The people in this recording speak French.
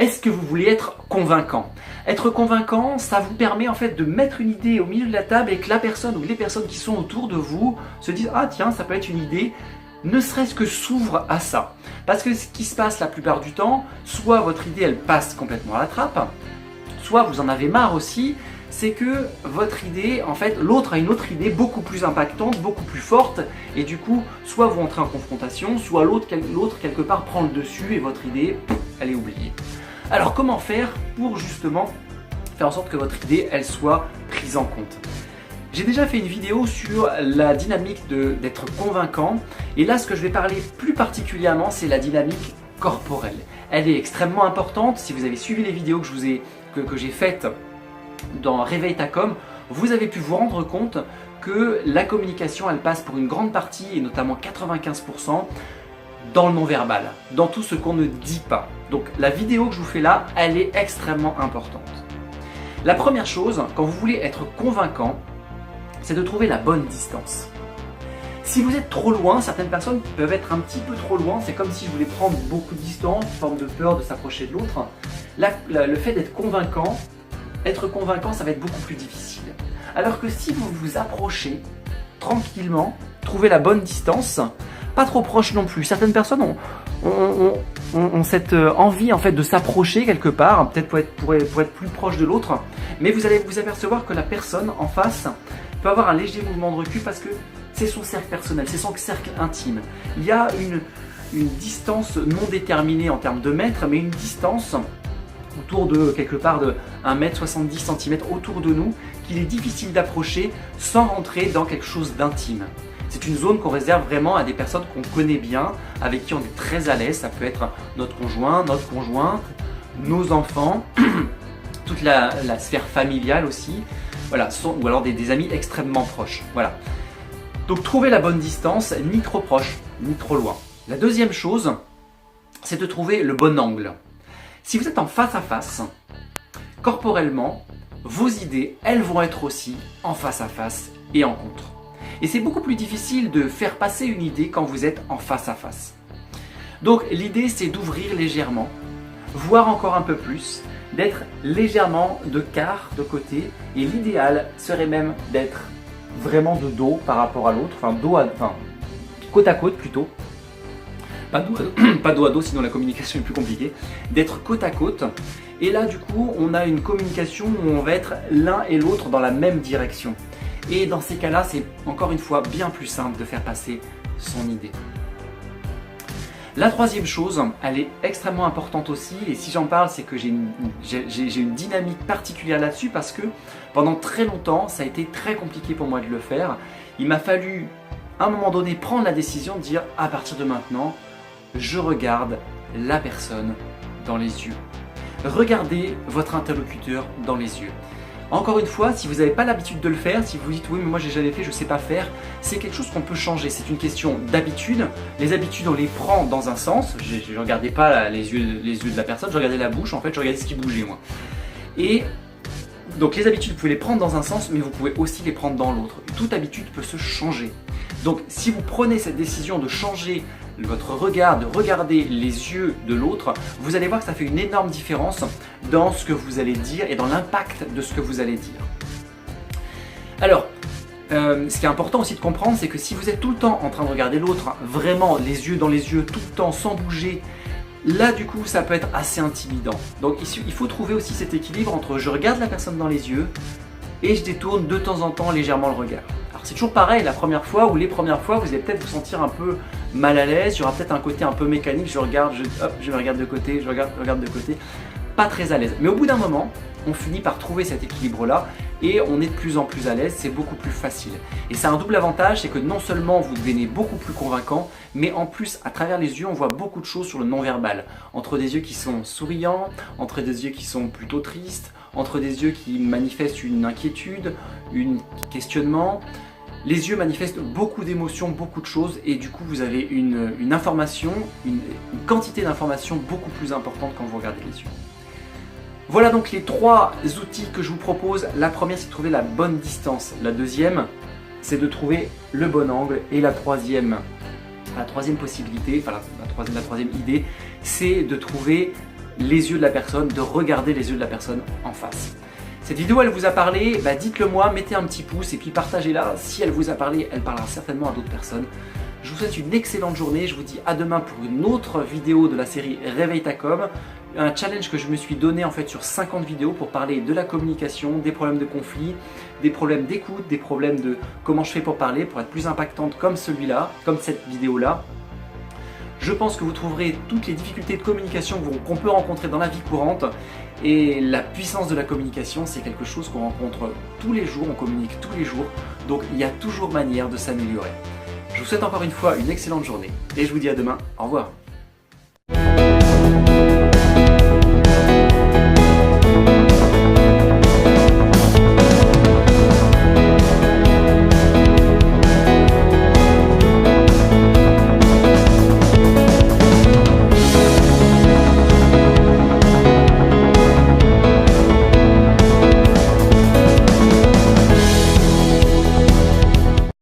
est-ce que vous voulez être convaincant? Être convaincant, ça vous permet en fait de mettre une idée au milieu de la table et que la personne ou les personnes qui sont autour de vous se disent « Ah tiens, ça peut être une idée », ne serait-ce que s'ouvre à ça. Parce que ce qui se passe la plupart du temps, soit votre idée elle passe complètement à la trappe, soit vous en avez marre aussi, c'est que votre idée, en fait, l'autre a une autre idée beaucoup plus impactante, beaucoup plus forte, et du coup, soit vous entrez en confrontation, soit l'autre quelque part prend le dessus et votre idée, elle est oubliée. Alors comment faire pour justement faire en sorte que votre idée, elle soit prise en compte? J'ai déjà fait une vidéo sur la dynamique d'être convaincant, et là ce que je vais parler plus particulièrement, c'est la dynamique corporelle. Elle est extrêmement importante. Si vous avez suivi les vidéos que j'ai faites dans Réveille ta com, vous avez pu vous rendre compte que la communication, elle passe pour une grande partie, et notamment 95%, dans le non-verbal, dans tout ce qu'on ne dit pas. Donc la vidéo que je vous fais là, elle est extrêmement importante. La première chose, quand vous voulez être convaincant, c'est de trouver la bonne distance. Si vous êtes trop loin, certaines personnes peuvent être un petit peu trop loin, c'est comme si je voulais prendre beaucoup de distance, une forme de peur de s'approcher de l'autre. Le fait d'être convaincant, ça va être beaucoup plus difficile. Alors que si vous vous approchez tranquillement, trouvez la bonne distance, pas trop proche non plus. Certaines personnes ont cette envie en fait de s'approcher quelque part, peut-être pour être plus proche de l'autre, mais vous allez vous apercevoir que la personne en face peut avoir un léger mouvement de recul parce que c'est son cercle personnel, c'est son cercle intime. Il y a une distance non déterminée en termes de mètres, mais une distance autour de quelque part de 1,70 m autour de nous qu'il est difficile d'approcher sans rentrer dans quelque chose d'intime. C'est une zone qu'on réserve vraiment à des personnes qu'on connaît bien, avec qui on est très à l'aise. Ça peut être notre conjoint, notre conjointe, nos enfants, toute la sphère familiale aussi, voilà, ou alors des amis extrêmement proches. Voilà. Donc trouver la bonne distance, ni trop proche, ni trop loin. La deuxième chose, c'est de trouver le bon angle. Si vous êtes en face à face, corporellement, vos idées, elles vont être aussi en face à face et en contre. Et c'est beaucoup plus difficile de faire passer une idée quand vous êtes en face à face. Donc l'idée, c'est d'ouvrir légèrement, voir encore un peu plus, d'être légèrement de quart, de côté, et l'idéal serait même d'être vraiment de dos par rapport à l'autre, enfin côte à côte plutôt. Pas dos à dos, sinon la communication est plus compliquée. D'être côte à côte. Et là, du coup, on a une communication où on va être l'un et l'autre dans la même direction. Et dans ces cas-là, c'est encore une fois bien plus simple de faire passer son idée. La troisième chose, elle est extrêmement importante aussi. Et si j'en parle, c'est que j'ai une dynamique particulière là-dessus parce que pendant très longtemps, ça a été très compliqué pour moi de le faire. Il m'a fallu, à un moment donné, prendre la décision de dire à partir de maintenant, je regarde la personne dans les yeux. Regardez votre interlocuteur dans les yeux. Encore une fois, si vous n'avez pas l'habitude de le faire, si vous dites oui mais moi j'ai jamais fait, je ne sais pas faire, c'est quelque chose qu'on peut changer. C'est une question d'habitude. Les habitudes on les prend dans un sens. Je ne regardais pas les yeux de la personne, je regardais la bouche en fait, je regardais ce qui bougeait moi. Et donc les habitudes vous pouvez les prendre dans un sens mais vous pouvez aussi les prendre dans l'autre. Toute habitude peut se changer. Donc si vous prenez cette décision de changer votre regard, de regarder les yeux de l'autre, vous allez voir que ça fait une énorme différence dans ce que vous allez dire et dans l'impact de ce que vous allez dire. Alors, ce qui est important aussi de comprendre, c'est que si vous êtes tout le temps en train de regarder l'autre, vraiment les yeux dans les yeux, tout le temps sans bouger, là du coup ça peut être assez intimidant. Donc il faut trouver aussi cet équilibre entre je regarde la personne dans les yeux et je détourne de temps en temps légèrement le regard. C'est toujours pareil, la première fois ou les premières fois, vous allez peut-être vous sentir un peu mal à l'aise, il y aura peut-être un côté un peu mécanique, je me regarde de côté, je regarde de côté, pas très à l'aise. Mais au bout d'un moment, on finit par trouver cet équilibre-là et on est de plus en plus à l'aise, c'est beaucoup plus facile. Et ça a un double avantage, c'est que non seulement vous devenez beaucoup plus convaincant, mais en plus, à travers les yeux, on voit beaucoup de choses sur le non-verbal. Entre des yeux qui sont souriants, entre des yeux qui sont plutôt tristes, entre des yeux qui manifestent une inquiétude, un questionnement. Les yeux manifestent beaucoup d'émotions, beaucoup de choses et du coup vous avez une information, une quantité d'informations beaucoup plus importante quand vous regardez les yeux. Voilà donc les trois outils que je vous propose. La première, c'est de trouver la bonne distance. La deuxième, c'est de trouver le bon angle. Et la troisième possibilité, enfin la troisième idée, c'est de trouver les yeux de la personne, de regarder les yeux de la personne en face. Cette vidéo elle vous a parlé, dites-le moi, mettez un petit pouce et puis partagez-la. Si elle vous a parlé, elle parlera certainement à d'autres personnes. Je vous souhaite une excellente journée, je vous dis à demain pour une autre vidéo de la série Réveille ta com. Un challenge que je me suis donné en fait sur 50 vidéos pour parler de la communication, des problèmes de conflit, des problèmes d'écoute, des problèmes de comment je fais pour parler, pour être plus impactante comme celui-là, comme cette vidéo-là. Je pense que vous trouverez toutes les difficultés de communication qu'on peut rencontrer dans la vie courante. Et la puissance de la communication, c'est quelque chose qu'on rencontre tous les jours, on communique tous les jours. Donc il y a toujours manière de s'améliorer. Je vous souhaite encore une fois une excellente journée et je vous dis à demain. Au revoir.